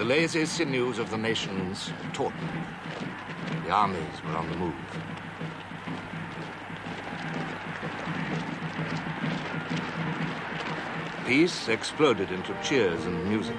The lazy sinews of the nations tautened. The armies were on the move. Peace exploded into cheers and music.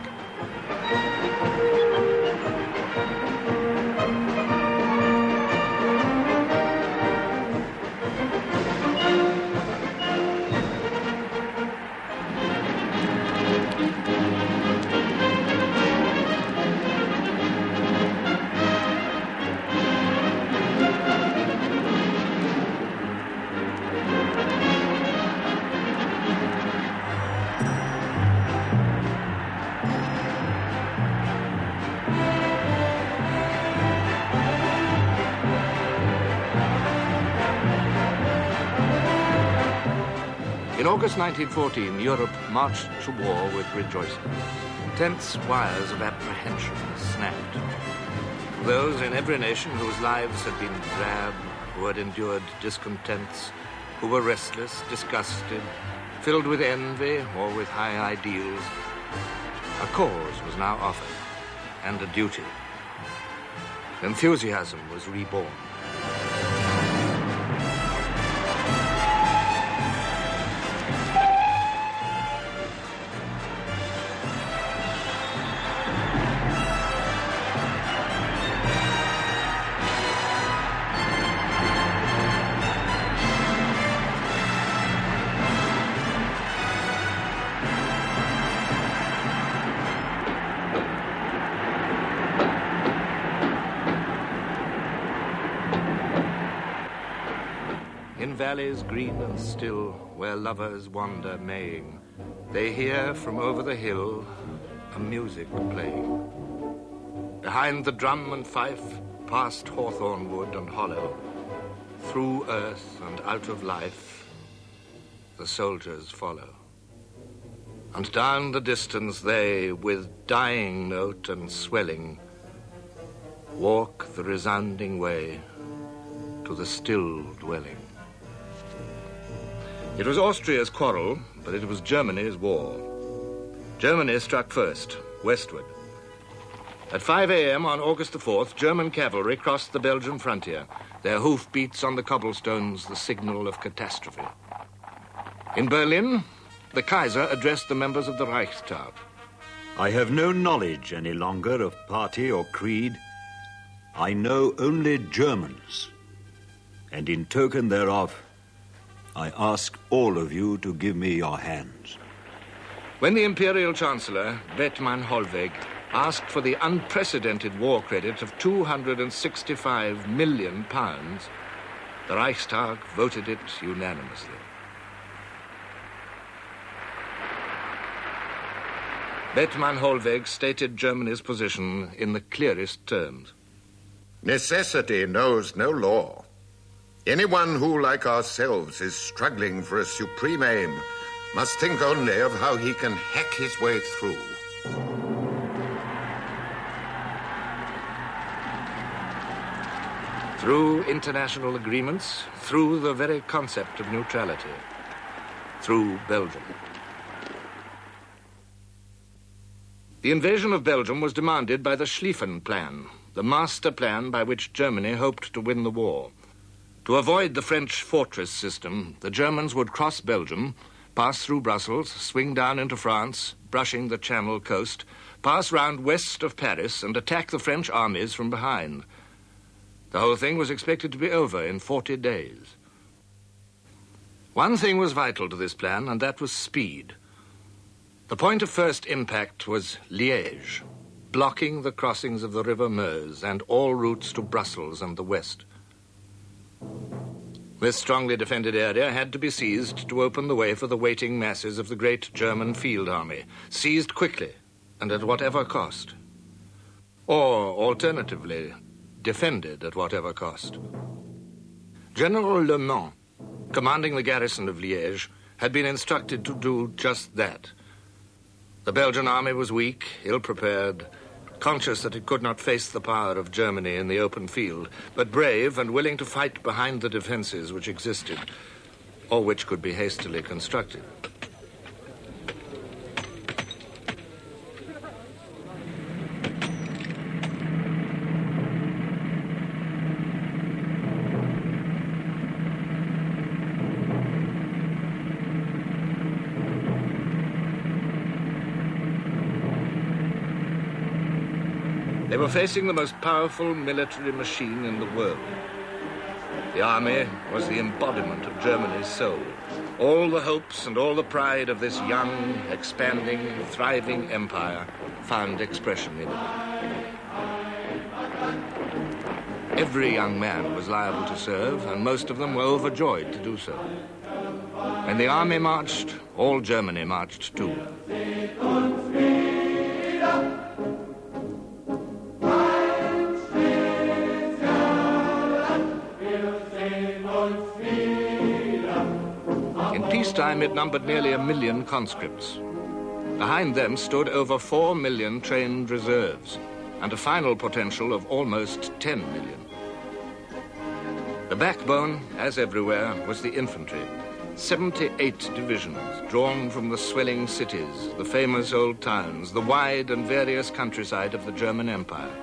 In August 1914, Europe marched to war with rejoicing. Tense wires of apprehension snapped. Those in every nation whose lives had been drab, who had endured discontents, who were restless, disgusted, filled with envy or with high ideals, a cause was now offered, and a duty. Enthusiasm was reborn. In valleys green and still, where lovers wander maying, they hear from over the hill a music playing. Behind the drum and fife, past hawthorn wood and hollow, through earth and out of life, the soldiers follow. And down the distance they, with dying note and swelling, walk the resounding way to the still dwelling. It was Austria's quarrel, but it was Germany's war. Germany struck first, westward. At 5 a.m. on August the 4th, German cavalry crossed the Belgian frontier, their hoofbeats on the cobblestones the signal of catastrophe. In Berlin, the Kaiser addressed the members of the Reichstag. I have no knowledge any longer of party or creed. I know only Germans. And in token thereof, I ask all of you to give me your hands. When the Imperial Chancellor, Bethmann Hollweg, asked for the unprecedented war credit of £265 million, the Reichstag voted it unanimously. Bethmann Hollweg stated Germany's position in the clearest terms. Necessity knows no law. Anyone who, like ourselves, is struggling for a supreme aim must think only of how he can hack his way through. Through international agreements, through the very concept of neutrality, through Belgium. The invasion of Belgium was demanded by the Schlieffen Plan, the master plan by which Germany hoped to win the war. To avoid the French fortress system, the Germans would cross Belgium, pass through Brussels, swing down into France, brushing the Channel coast, pass round west of Paris and attack the French armies from behind. The whole thing was expected to be over in 40 days. One thing was vital to this plan, and that was speed. The point of first impact was Liège, blocking the crossings of the River Meuse and all routes to Brussels and the west. This strongly defended area had to be seized to open the way for the waiting masses of the great German field army, seized quickly and at whatever cost. Or, alternatively, defended at whatever cost. General Le Mans, commanding the garrison of Liège, had been instructed to do just that. The Belgian army was weak, ill-prepared, conscious that it could not face the power of Germany in the open field, but brave and willing to fight behind the defenses which existed, or which could be hastily constructed. They were facing the most powerful military machine in the world. The army was the embodiment of Germany's soul. All the hopes and all the pride of this young, expanding, thriving empire found expression in it. Every young man was liable to serve, and most of them were overjoyed to do so. When the army marched, all Germany marched too. In peacetime, it numbered nearly 1 million conscripts. Behind them stood over 4 million trained reserves, and a final potential of almost 10 million. The backbone, as everywhere, was the infantry. 78 divisions, drawn from the swelling cities, the famous old towns, the wide and various countryside of the German Empire.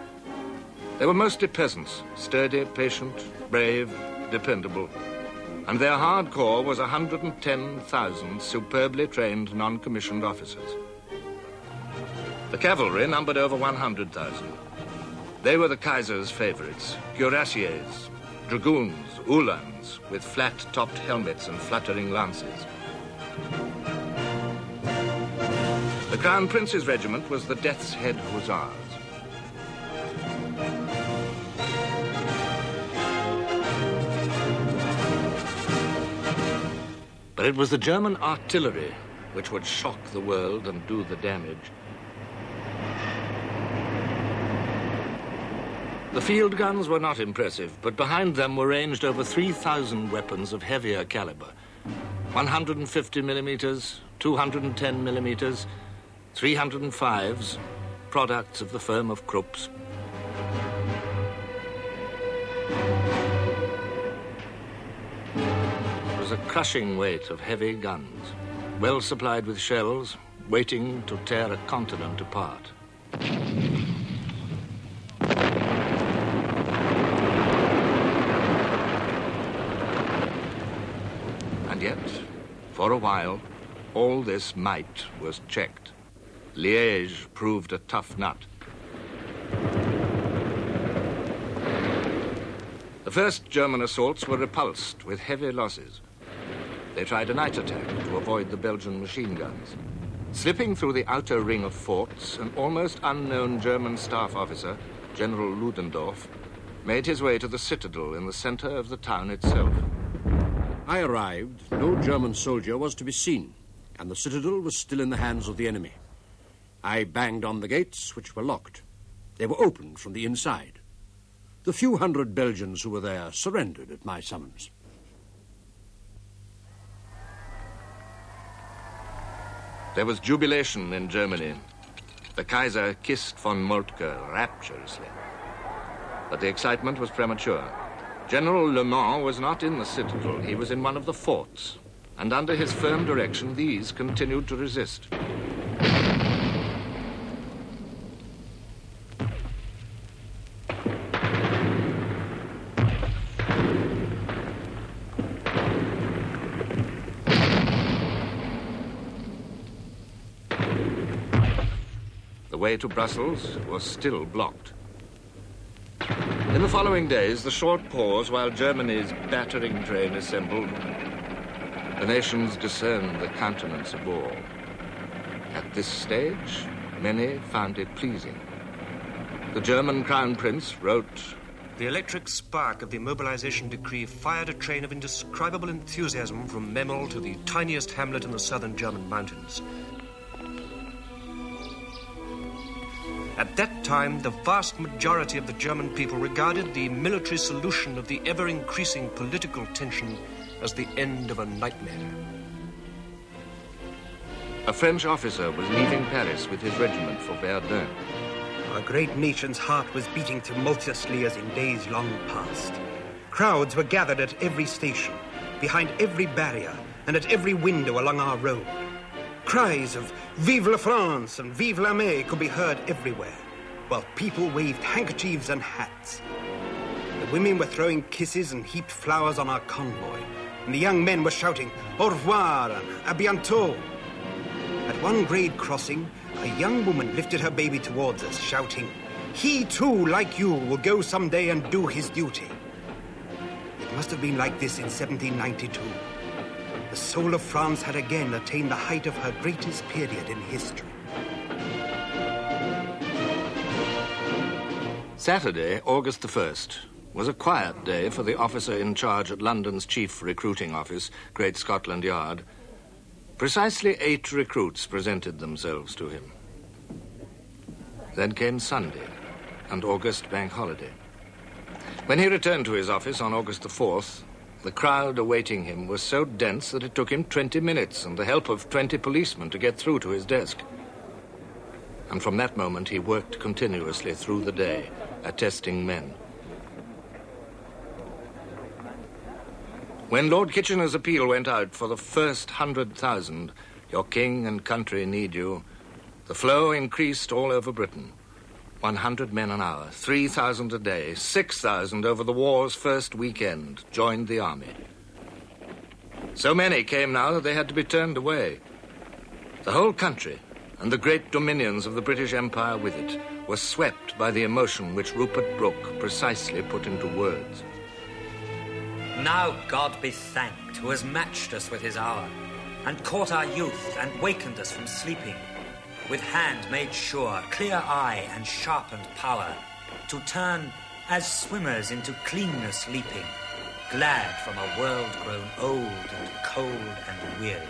They were mostly peasants, sturdy, patient, brave, dependable. And their hard core was 110,000 superbly trained non-commissioned officers. The cavalry numbered over 100,000. They were the Kaiser's favorites, cuirassiers, dragoons, uhlans, with flat-topped helmets and fluttering lances. The Crown Prince's regiment was the Death's Head Hussars. But it was the German artillery which would shock the world and do the damage. The field guns were not impressive, but behind them were ranged over 3,000 weapons of heavier caliber. 150 millimeters, 210 millimeters, 305s, products of the firm of Krupps. It was a crushing weight of heavy guns, well supplied with shells, waiting to tear a continent apart. And yet, for a while, all this might was checked. Liège proved a tough nut. The first German assaults were repulsed with heavy losses. They tried a night attack to avoid the Belgian machine guns. Slipping through the outer ring of forts, an almost unknown German staff officer, General Ludendorff, made his way to the citadel in the center of the town itself. I arrived, no German soldier was to be seen, and the citadel was still in the hands of the enemy. I banged on the gates, which were locked. They were opened from the inside. The few hundred Belgians who were there surrendered at my summons. There was jubilation in Germany. The Kaiser kissed von Moltke rapturously. But the excitement was premature. General Le Mans was not in the citadel. He was in one of the forts. And under his firm direction, these continued to resist. The way to Brussels was still blocked. In the following days, the short pause while Germany's battering train assembled, the nations discerned the countenance of all. At this stage, many found it pleasing. The German Crown Prince wrote, "The electric spark of the mobilization decree fired a train of indescribable enthusiasm from Memel to the tiniest hamlet in the southern German mountains. At that time, the vast majority of the German people regarded the military solution of the ever-increasing political tension as the end of a nightmare." A French officer was leaving Paris with his regiment for Verdun. Our great nation's heart was beating tumultuously as in days long past. Crowds were gathered at every station, behind every barrier, and at every window along our road. Cries of "Vive la France" and "Vive l'armée" could be heard everywhere, while people waved handkerchiefs and hats. The women were throwing kisses and heaped flowers on our convoy, and the young men were shouting "Au revoir" and "À bientôt." At one grade crossing, a young woman lifted her baby towards us, shouting, He too, like you, will go someday and do his duty. It must have been like this in 1792. The soul of France had again attained the height of her greatest period in history. Saturday, August the 1st, was a quiet day for the officer in charge at London's chief recruiting office, Great Scotland Yard. Precisely 8 recruits presented themselves to him. Then came Sunday and August bank holiday. When he returned to his office on August the 4th, the crowd awaiting him was so dense that it took him 20 minutes and the help of 20 policemen to get through to his desk. And from that moment, he worked continuously through the day, attesting men. When Lord Kitchener's appeal went out for the first 100,000, your king and country need you, the flow increased all over Britain. 100 men an hour, 3,000 a day, 6,000 over the war's first weekend joined the army. So many came now that they had to be turned away. The whole country, and the great dominions of the British Empire with it, were swept by the emotion which Rupert Brooke precisely put into words. Now God be thanked, who has matched us with his hour, and caught our youth, and wakened us from sleeping, with hand made sure, clear eye, and sharpened power, to turn as swimmers into cleanness leaping, glad from a world grown old and cold and weary.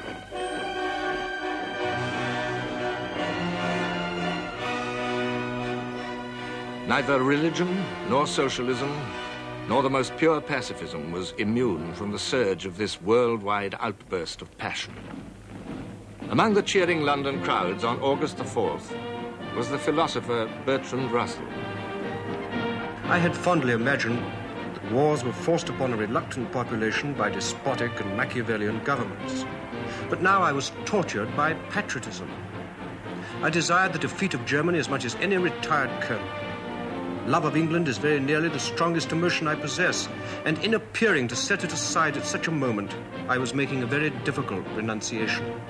Neither religion, nor socialism, nor the most pure pacifism was immune from the surge of this worldwide outburst of passion. Among the cheering London crowds on August the 4th was the philosopher Bertrand Russell. I had fondly imagined that wars were forced upon a reluctant population by despotic and Machiavellian governments. But now I was tortured by patriotism. I desired the defeat of Germany as much as any retired colonel. Love of England is very nearly the strongest emotion I possess, and in appearing to set it aside at such a moment, I was making a very difficult renunciation.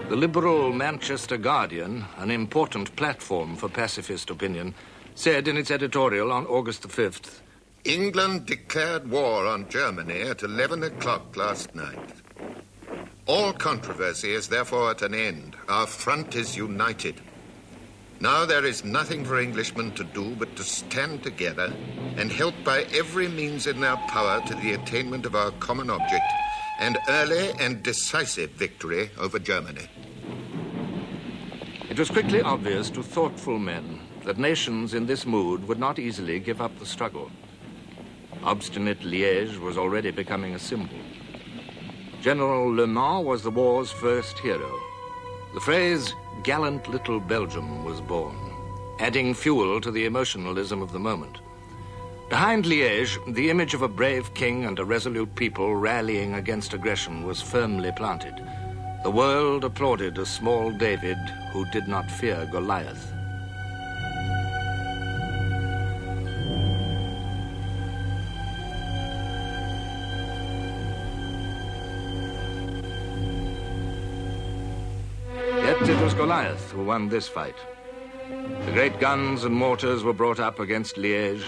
The liberal Manchester Guardian, an important platform for pacifist opinion, said in its editorial on August the 5th, England declared war on Germany at 11 o'clock last night. All controversy is therefore at an end. Our front is united. Now there is nothing for Englishmen to do but to stand together and help by every means in their power to the attainment of our common object, and early and decisive victory over Germany. It was quickly obvious to thoughtful men that nations in this mood would not easily give up the struggle. Obstinate Liège was already becoming a symbol. General Le Mans was the war's first hero. The phrase, gallant little Belgium, was born, adding fuel to the emotionalism of the moment. Behind Liège, the image of a brave king and a resolute people rallying against aggression was firmly planted. The world applauded a small David who did not fear Goliath. Yet it was Goliath who won this fight. The great guns and mortars were brought up against Liège,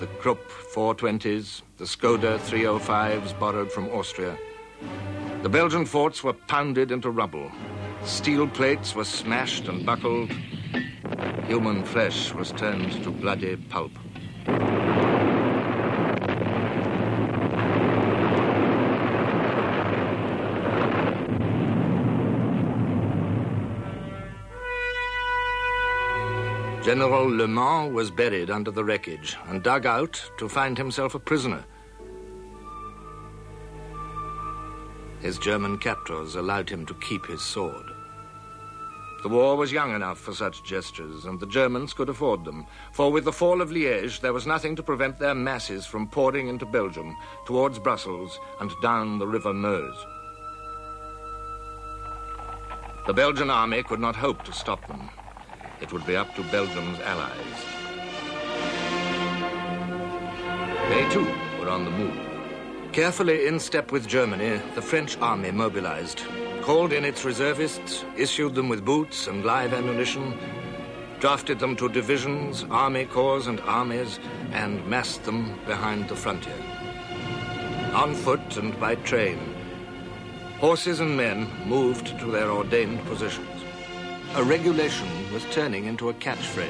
the Krupp 420s, the Skoda 305s borrowed from Austria. The Belgian forts were pounded into rubble. Steel plates were smashed and buckled. Human flesh was turned to bloody pulp. General Le Mans was buried under the wreckage and dug out to find himself a prisoner. His German captors allowed him to keep his sword. The war was young enough for such gestures, and the Germans could afford them, for with the fall of Liège, there was nothing to prevent their masses from pouring into Belgium, towards Brussels, and down the River Meuse. The Belgian army could not hope to stop them. It would be up to Belgium's allies. They, too, were on the move. Carefully in step with Germany, the French army mobilized, called in its reservists, issued them with boots and live ammunition, drafted them to divisions, army corps, and armies, and massed them behind the frontier. On foot and by train, horses and men moved to their ordained positions. A regulation was turning into a catchphrase.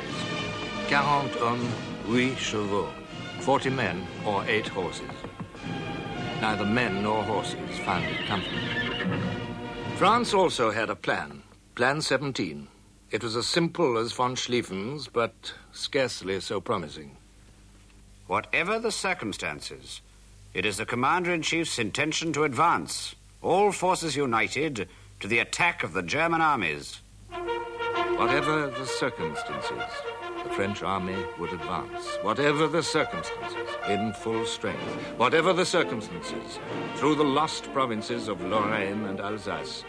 40 hommes, 8 chevaux. 40 men or 8 horses. Neither men nor horses found it comfortable. France also had a plan, Plan 17. It was as simple as von Schlieffen's, but scarcely so promising. Whatever the circumstances, it is the Commander-in-Chief's intention to advance, all forces united, to the attack of the German armies. Whatever the circumstances, the French army would advance. Whatever the circumstances, in full strength. Whatever the circumstances, through the lost provinces of Lorraine and Alsace,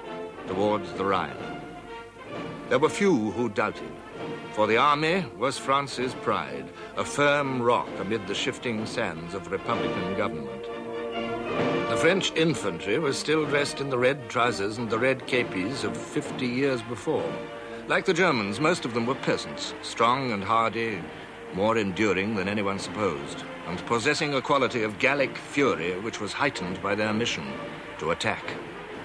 towards the Rhine. There were few who doubted, for the army was France's pride, a firm rock amid the shifting sands of Republican government. The French infantry was still dressed in the red trousers and the red képis of 50 years before. Like the Germans, most of them were peasants, strong and hardy, more enduring than anyone supposed, and possessing a quality of Gallic fury which was heightened by their mission to attack.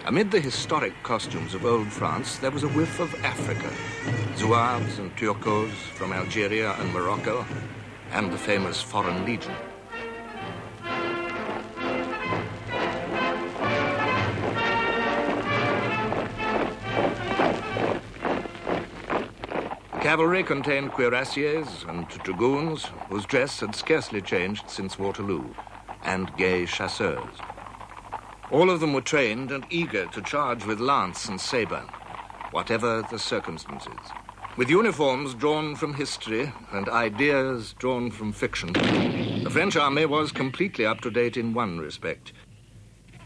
Amid the historic costumes of old France, there was a whiff of Africa. Zouaves and Turcos from Algeria and Morocco, and the famous Foreign Legion. Cavalry contained cuirassiers and dragoons, whose dress had scarcely changed since Waterloo, and gay chasseurs. All of them were trained and eager to charge with lance and sabre, whatever the circumstances. With uniforms drawn from history and ideas drawn from fiction, the French army was completely up to date in one respect.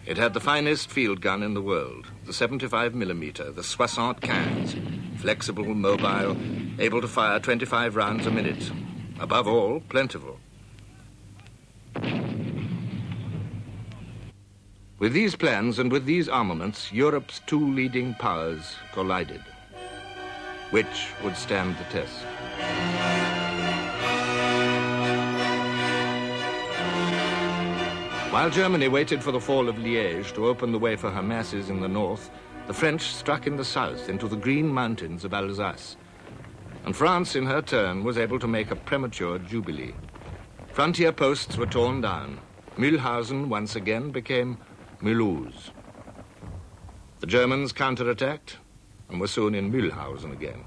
It had the finest field gun in the world, the 75mm, the 75, flexible, mobile, able to fire 25 rounds a minute. Above all, plentiful. With these plans and with these armaments, Europe's two leading powers collided. Which would stand the test? While Germany waited for the fall of Liège to open the way for her masses in the north, the French struck in the south into the green mountains of Alsace. And France, in her turn, was able to make a premature jubilee. Frontier posts were torn down. Mühlhausen once again became Mulhouse. The Germans counterattacked and were soon in Mühlhausen again.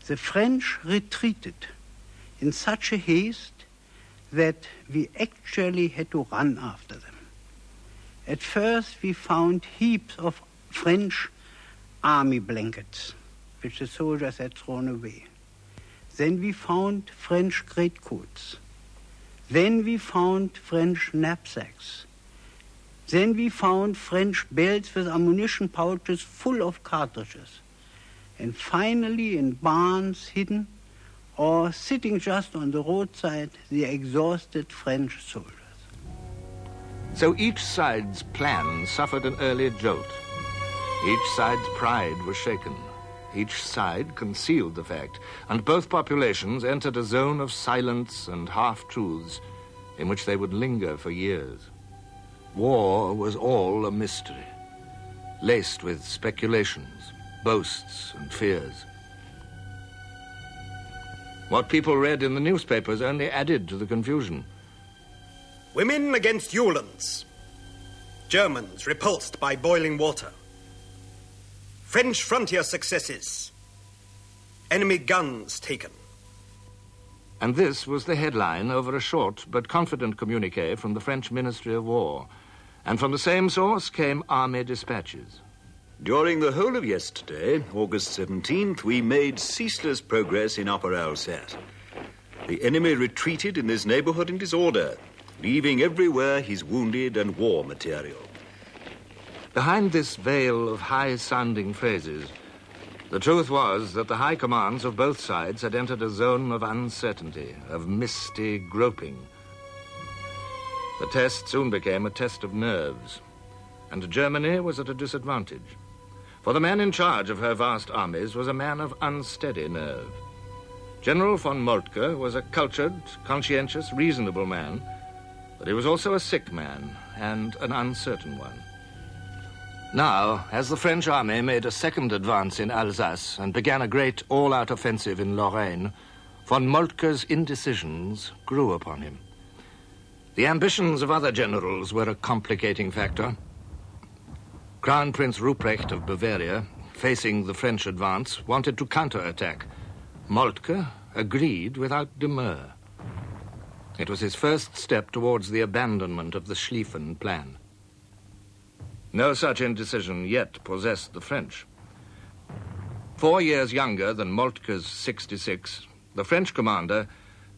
The French retreated in such a haste that we actually had to run after them. At first we found heaps of French army blankets, which the soldiers had thrown away. Then we found French greatcoats. Then we found French knapsacks. Then we found French belts with ammunition pouches full of cartridges. And finally, in barns hidden or sitting just on the roadside, the exhausted French soldiers. So each side's plan suffered an early jolt. Each side's pride was shaken. Each side concealed the fact, and both populations entered a zone of silence and half-truths in which they would linger for years. War was all a mystery, laced with speculations, boasts, and fears. What people read in the newspapers only added to the confusion. Women against Uhlans. Germans repulsed by boiling water. French frontier successes. Enemy guns taken. And this was the headline over a short but confident communiqué from the French Ministry of War. And from the same source came army dispatches. During the whole of yesterday, August 17th, we made ceaseless progress in Upper Alsace. The enemy retreated in this neighborhood in disorder, leaving everywhere his wounded and war material. Behind this veil of high-sounding phrases, the truth was that the high commands of both sides had entered a zone of uncertainty, of misty groping. The test soon became a test of nerves, and Germany was at a disadvantage. For the man in charge of her vast armies was a man of unsteady nerve. General von Moltke was a cultured, conscientious, reasonable man, but he was also a sick man and an uncertain one. Now, as the French army made a second advance in Alsace and began a great all-out offensive in Lorraine, von Moltke's indecisions grew upon him. The ambitions of other generals were a complicating factor. Crown Prince Ruprecht of Bavaria, facing the French advance, wanted to counterattack. Moltke agreed without demur. It was his first step towards the abandonment of the Schlieffen plan. No such indecision yet possessed the French. 4 years younger than Moltke's 66, the French commander,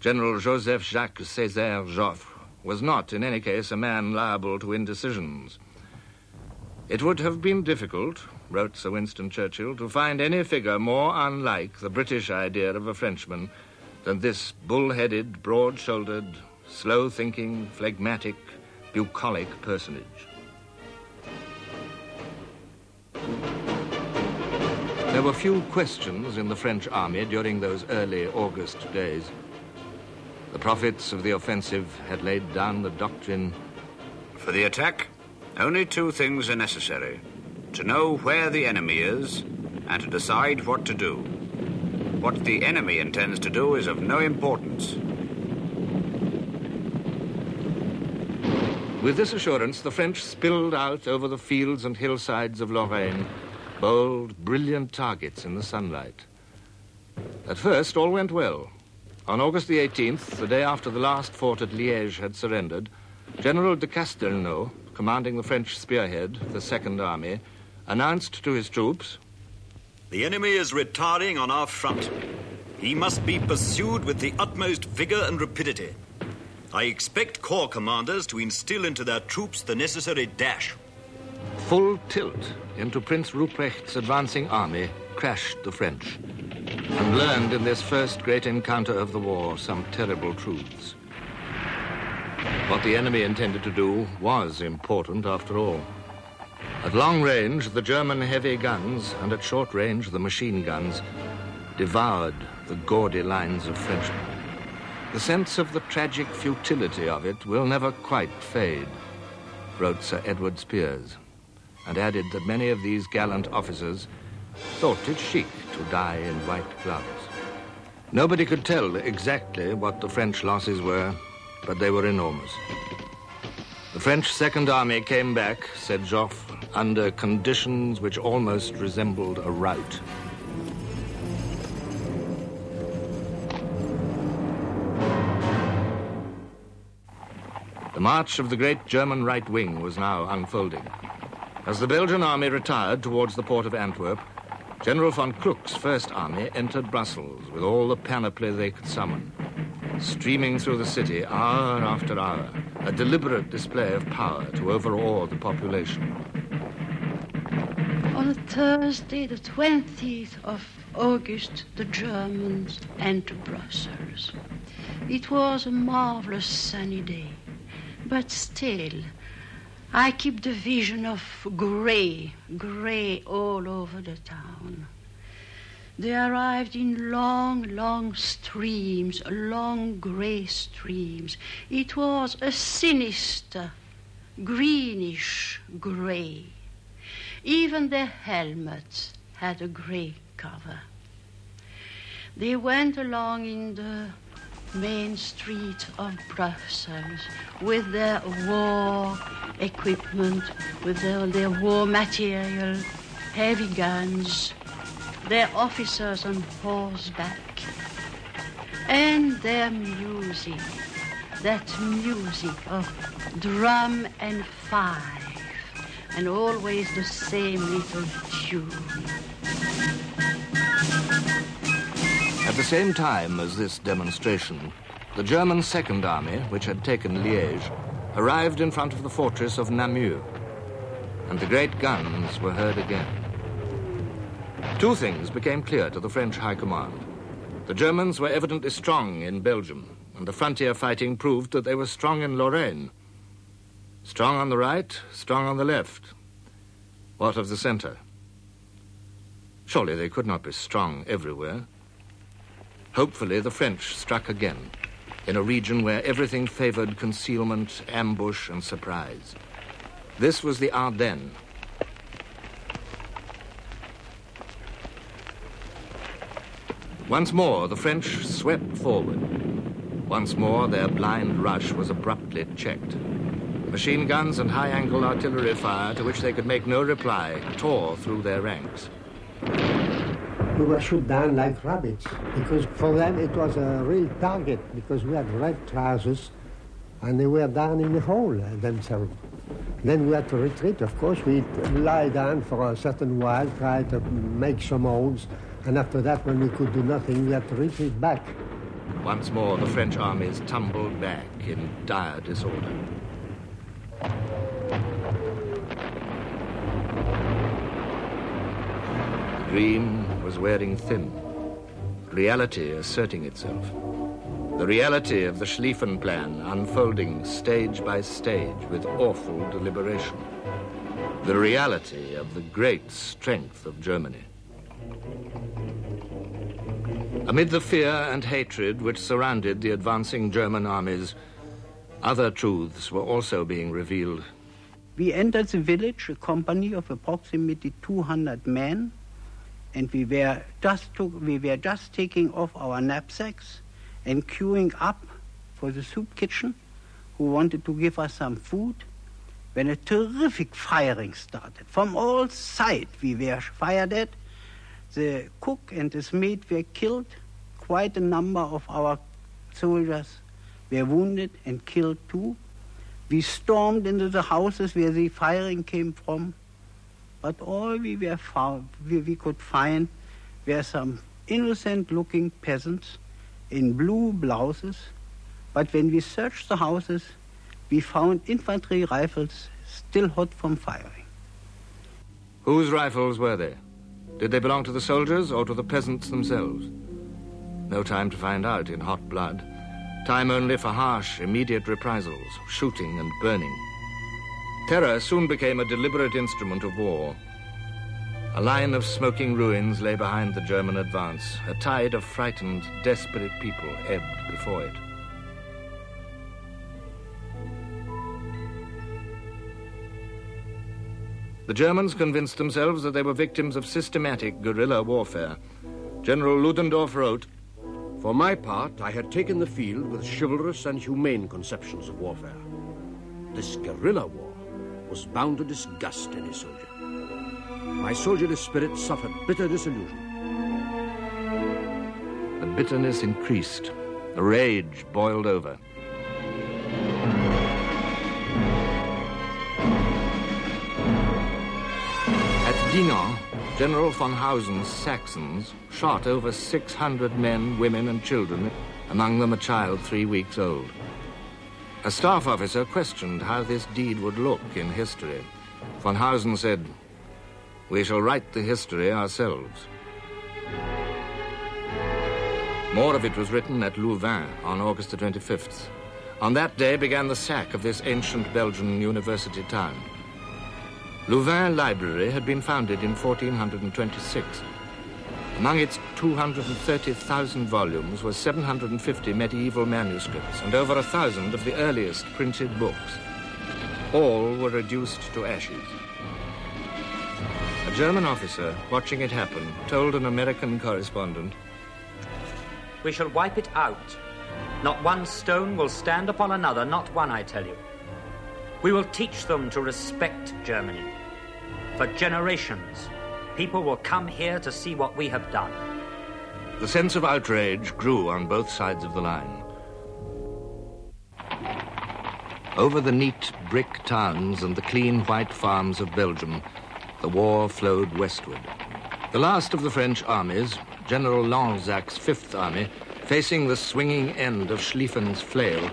General Joseph-Jacques Césaire Joffre, was not, in any case, a man liable to indecisions. It would have been difficult, wrote Sir Winston Churchill, to find any figure more unlike the British idea of a Frenchman than this bull-headed, broad-shouldered, slow-thinking, phlegmatic, bucolic personage. There were few questions in the French army during those early August days. The prophets of the offensive had laid down the doctrine. For the attack, only 2 things are necessary: to know where the enemy is and to decide what to do. What the enemy intends to do is of no importance. With this assurance, the French spilled out over the fields and hillsides of Lorraine, bold, brilliant targets in the sunlight. At first, all went well. On August the 18th, the day after the last fort at Liège had surrendered, General de Castelnau, commanding the French spearhead, the Second Army, announced to his troops, "The enemy is retiring on our front. He must be pursued with the utmost vigor and rapidity. I expect corps commanders to instill into their troops the necessary dash." Full tilt into Prince Ruprecht's advancing army crashed the French, and learned in this first great encounter of the war some terrible truths. What the enemy intended to do was important after all. At long range, the German heavy guns, and at short range, the machine guns, devoured the gaudy lines of Frenchmen. The sense of the tragic futility of it will never quite fade, wrote Sir Edward Spears, and added that many of these gallant officers thought it chic to die in white gloves. Nobody could tell exactly what the French losses were, but they were enormous. The French Second Army came back, said Joffre, under conditions which almost resembled a rout. The march of the great German right wing was now unfolding. As the Belgian army retired towards the port of Antwerp, General von Kluck's First Army entered Brussels with all the panoply they could summon, streaming through the city hour after hour, a deliberate display of power to overawe the population. On Thursday, the 20th of August, the Germans entered Brussels. It was a marvelous sunny day, but still, I keep the vision of grey all over the town. They arrived in long streams, long grey streams. It was a sinister, greenish grey. Even their helmets had a grey cover. They went along in the main street of Brussels with their war equipment, with their war material, heavy guns, their officers on horseback, and their music, that music of drum and fife, and always the same little tune. At the same time as this demonstration, the German Second Army, which had taken Liège, arrived in front of the fortress of Namur, and the great guns were heard again. 2 things became clear to the French High Command. The Germans were evidently strong in Belgium, and the frontier fighting proved that they were strong in Lorraine. Strong on the right, strong on the left. What of the center? Surely they could not be strong everywhere. Hopefully, the French struck again, in a region where everything favored concealment, ambush, and surprise. This was the Ardennes. Once more, the French swept forward. Once more, their blind rush was abruptly checked. Machine guns and high-angle artillery fire, to which they could make no reply, tore through their ranks. We were shot down like rabbits, because for them it was a real target, because we had red trousers, and they were down in the hole themselves. Then we had to retreat, of course. We lie down for a certain while, try to make some holes, and after that, when we could do nothing, we had to retreat back. Once more, the French armies tumbled back in dire disorder. The dream was wearing thin, reality asserting itself. The reality of the Schlieffen Plan unfolding stage by stage with awful deliberation. The reality of the great strength of Germany. Amid the fear and hatred which surrounded the advancing German armies, other truths were also being revealed. We entered the village, a company of approximately 200 men, and we were just taking off our knapsacks and queuing up for the soup kitchen, who wanted to give us some food, when a terrific firing started. From all sides we were fired at. The cook and his mate were killed. Quite a number of our soldiers were wounded and killed too. We stormed into the houses where the firing came from, but all we could find were some innocent-looking peasants in blue blouses, but when we searched the houses, we found infantry rifles still hot from firing. Whose rifles were they? Did they belong to the soldiers or to the peasants themselves? No time to find out in hot blood. Time only for harsh, immediate reprisals, shooting and burning. Terror soon became a deliberate instrument of war. A line of smoking ruins lay behind the German advance. A tide of frightened, desperate people ebbed before it. The Germans convinced themselves that they were victims of systematic guerrilla warfare. General Ludendorff wrote, "For my part, I had taken the field with chivalrous and humane conceptions of warfare. This guerrilla war was bound to disgust any soldier. My soldierly spirit suffered bitter disillusion. The bitterness increased. The rage boiled over. At Dinant, General von Hausen's Saxons shot over 600 men, women, and children, among them a child 3 weeks old. A staff officer questioned how this deed would look in history. Von Hausen said, "We shall write the history ourselves." More of it was written at Louvain on August the 25th. On that day began the sack of this ancient Belgian university town. Louvain Library had been founded in 1426. Among its 230,000 volumes were 750 medieval manuscripts and over 1,000 of the earliest printed books. All were reduced to ashes. A German officer, watching it happen, told an American correspondent, "We shall wipe it out. Not one stone will stand upon another, not one, I tell you. We will teach them to respect Germany. For generations, people will come here to see what we have done." The sense of outrage grew on both sides of the line. Over the neat brick towns and the clean white farms of Belgium, the war flowed westward. The last of the French armies, General Lanzac's Fifth Army, facing the swinging end of Schlieffen's flail,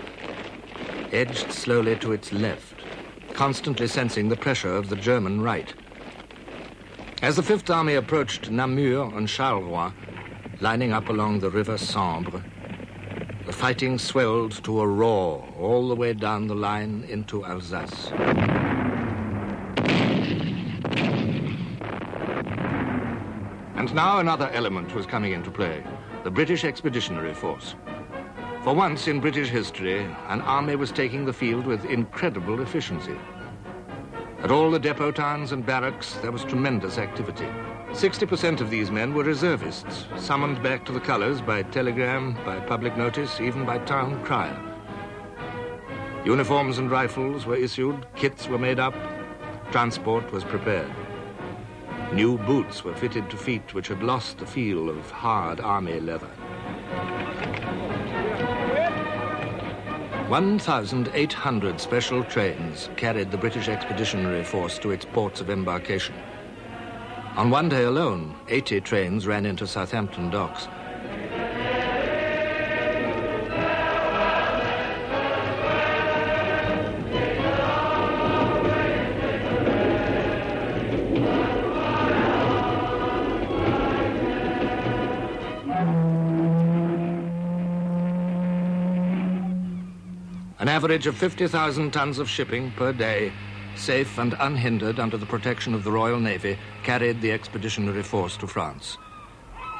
edged slowly to its left, constantly sensing the pressure of the German right. As the Fifth Army approached Namur and Charleroi, lining up along the river Sambre, the fighting swelled to a roar all the way down the line into Alsace. And now another element was coming into play. the British Expeditionary Force. For once in British history, an army was taking the field with incredible efficiency. At all the depot towns and barracks, there was tremendous activity. 60% of these men were reservists, summoned back to the colours by telegram, by public notice, even by town crier. Uniforms and rifles were issued, kits were made up, transport was prepared. New boots were fitted to feet which had lost the feel of hard army leather. 1,800 special trains carried the British Expeditionary Force to its ports of embarkation. On one day alone, 80 trains ran into Southampton docks. An average of 50,000 tons of shipping per day, safe and unhindered under the protection of the Royal Navy, carried the Expeditionary Force to France.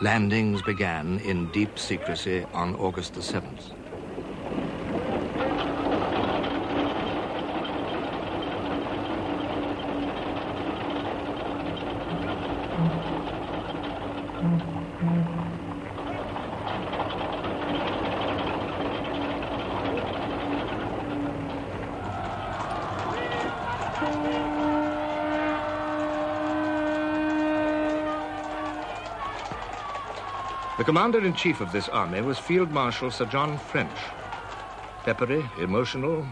Landings began in deep secrecy on August the 7th. The commander-in-chief of this army was Field Marshal Sir John French. Peppery, emotional,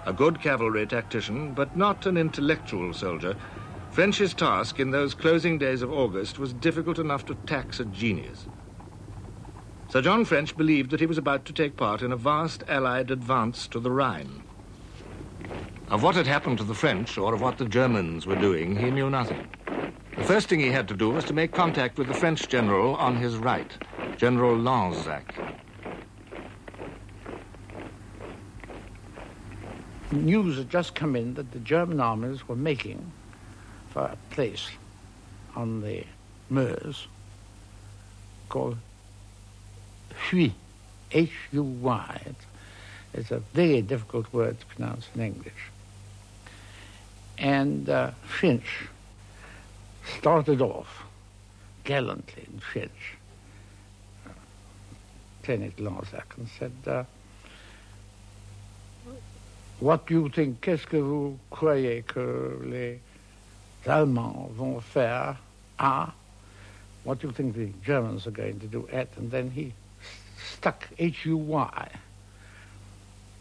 a good cavalry tactician, but not an intellectual soldier, French's task in those closing days of August was difficult enough to tax a genius. Sir John French believed that he was about to take part in a vast Allied advance to the Rhine. Of what had happened to the French or of what the Germans were doing, he knew nothing. The first thing he had to do was to make contact with the French general on his right, General Lanzac. News had just come in that the German armies were making for a place on the Meuse called Huy, H-U-Y. It's a very difficult word to pronounce in English. And French started off gallantly in French, Lieutenant Lanzac, and said, what do you think, qu'est-ce que vous croyez que les Allemands vont faire à? What do you think the Germans are going to do at? And then he stuck H-U-Y,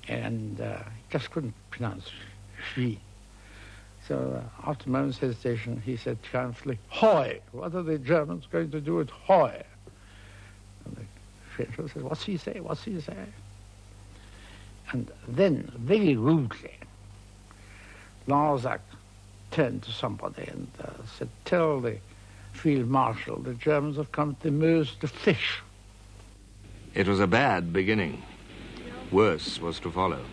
and just couldn't pronounce Huy. So after a moment's hesitation, he said triumphantly, Hoy! What are the Germans going to do at Hoy? And the Frenchman said, what's he say? What's he say? And then, very rudely, Lanzac turned to somebody and said, tell the field marshal the Germans have come to the Meuse to fish. It was a bad beginning. Worse was to follow.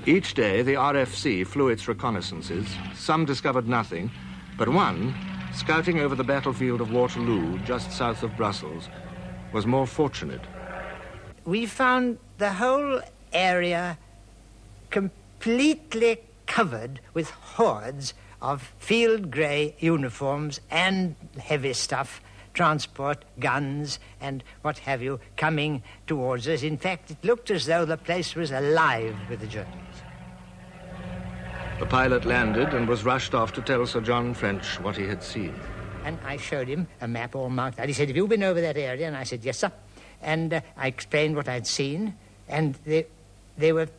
Each day, the RFC flew its reconnaissances. Some discovered nothing, but one, scouting over the battlefield of Waterloo, just south of Brussels, was more fortunate. We found the whole area completely covered with hordes of field grey uniforms and heavy stuff, transport, guns, and what have you, coming towards us. In fact, it looked as though the place was alive with the Germans. The pilot landed and was rushed off to tell Sir John French what he had seen. And I showed him a map all marked out. He said, have you been over that area? And I said, yes, sir. And I explained what I'd seen, and they were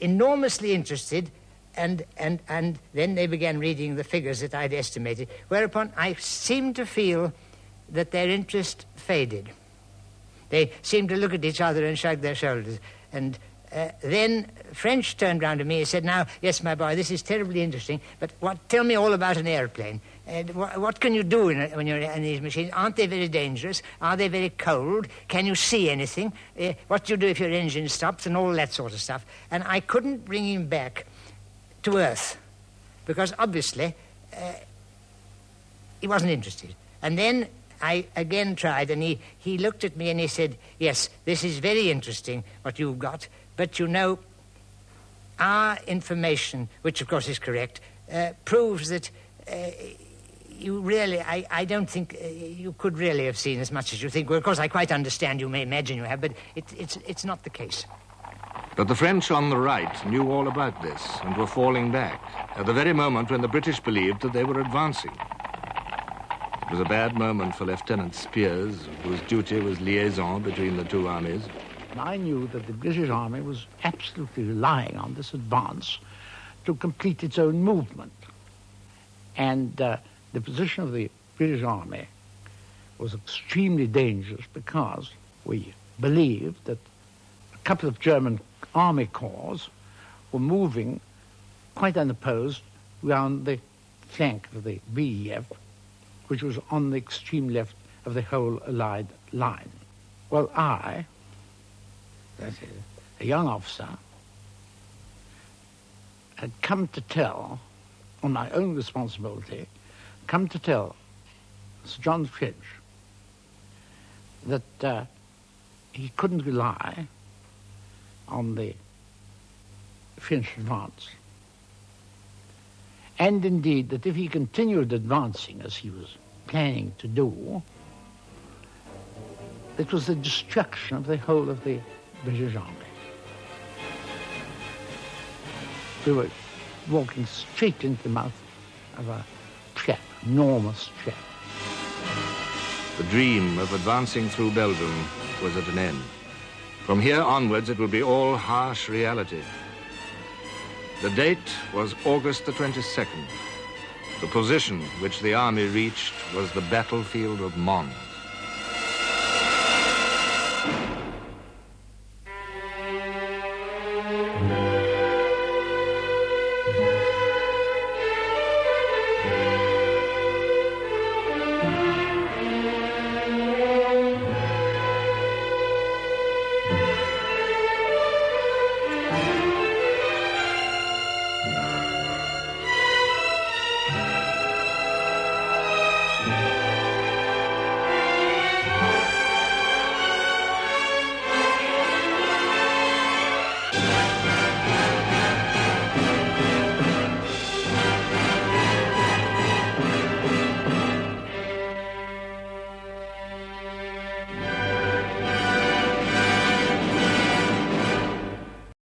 enormously interested, and then they began reading the figures that I'd estimated, whereupon I seemed to feel that their interest faded. They seemed to look at each other and shrug their shoulders. And then French turned round to me and said, now, yes, my boy, this is terribly interesting, but tell me all about an airplane. What can you do when you're in these machines? Aren't they very dangerous? Are they very cold? Can you see anything? What do you do if your engine stops? And all that sort of stuff. And I couldn't bring him back to Earth because, obviously, he wasn't interested. And then I again tried, and he looked at me and he said, yes, this is very interesting, what you've got, but you know, our information, which of course is correct, proves that you really, I don't think you could really have seen as much as you think. Well, of course, I quite understand, you may imagine you have, but it's not the case. But the French on the right knew all about this and were falling back at the very moment when the British believed that they were advancing. It was a bad moment for Lieutenant Spears, whose duty was liaison between the two armies. I knew that the British Army was absolutely relying on this advance to complete its own movement. And the position of the British Army was extremely dangerous because we believed that a couple of German army corps were moving quite unopposed round the flank of the VEF, which was on the extreme left of the whole Allied line. Well, I, that is, a young officer, had come to tell, on my own responsibility, come to tell Sir John French that he couldn't rely on the French advance. And indeed, that if he continued advancing as he was planning to do, it was the destruction of the whole of the British Army. We were walking straight into the mouth of a trap, enormous trap. The dream of advancing through Belgium was at an end. From here onwards, it would be all harsh reality. The date was August the 22nd. The position which the army reached was the battlefield of Mons.